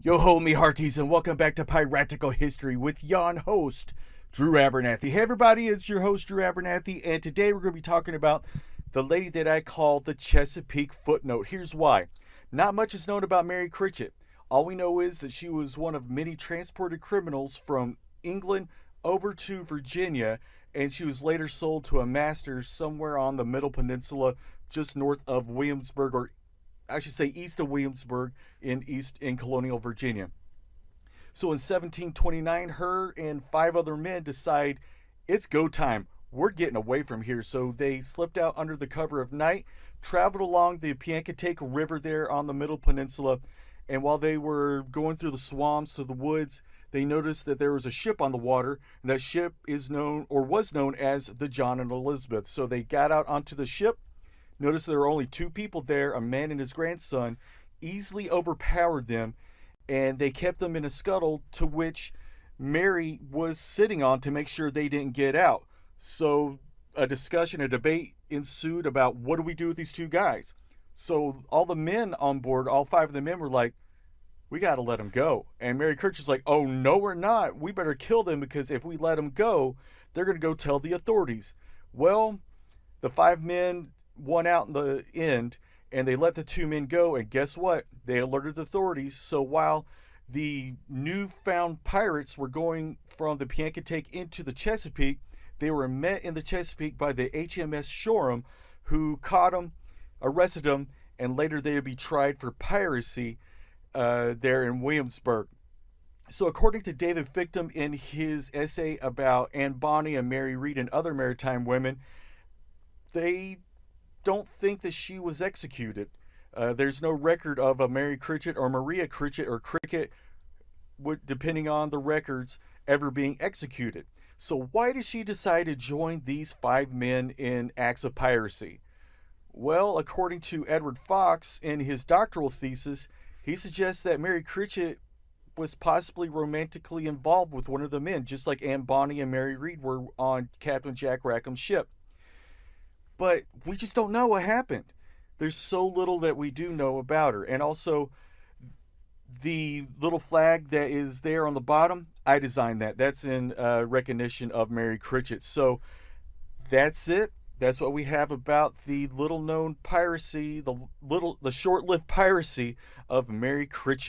Yo ho, me hearties, and welcome back to Piratical History with yon host, Drew Abernathy. Hey everybody, it's your host, Drew Abernathy, and today we're going to be talking about the lady that I call the Chesapeake Footnote. Here's why. Not much is known about Mary Critchett. All we know is that she was one of many transported criminals from England over to Virginia, and she was later sold to a master somewhere on the Middle Peninsula, just north of Williamsburg, or I should say east of Williamsburg in colonial Virginia. So in 1729, her and five other men decide it's go time. We're getting away from here. So they slipped out under the cover of night, traveled along the Pianketake River there on the Middle Peninsula, and while they were going through the swamps or the woods, they noticed that there was a ship on the water, and that ship is known or was known as the John and Elizabeth. So they got out onto the ship. Notice there were only two people there, a man and his grandson, easily overpowered them, and they kept them in a scuttle to which Mary was sitting on to make sure they didn't get out. So a discussion, a debate ensued about what do we do with these two guys. So all the men on board, all five of the men were like, we got to let them go. And Mary Critchett's like, oh, no, we're not. We better kill them because if we let them go, they're going to go tell the authorities. Well, the five men won out in the end, and they let the two men go, and guess what? They alerted the authorities. So while the newfound pirates were going from the Pianketake into the Chesapeake, they were met in the Chesapeake by the HMS Shoreham, who caught them, arrested them, and later they would be tried for piracy there in Williamsburg. So according to David Fictum in his essay about Anne Bonny and Mary Read and other maritime women, they don't think that she was executed. There's no record of a Mary Critchett or Maria Critchett or Cricket, depending on the records, ever being executed. So why did she decide to join these five men in acts of piracy? Well, according to Edward Fox in his doctoral thesis, he suggests that Mary Critchett was possibly romantically involved with one of the men, just like Anne Bonny and Mary Read were on Captain Jack Rackham's ship. But we just don't know what happened. There's so little that we do know about her. And also, the little flag that is there on the bottom, I designed that. That's in recognition of Mary Critchett. So that's it. That's what we have about the little-known piracy, the short-lived piracy of Mary Critchett.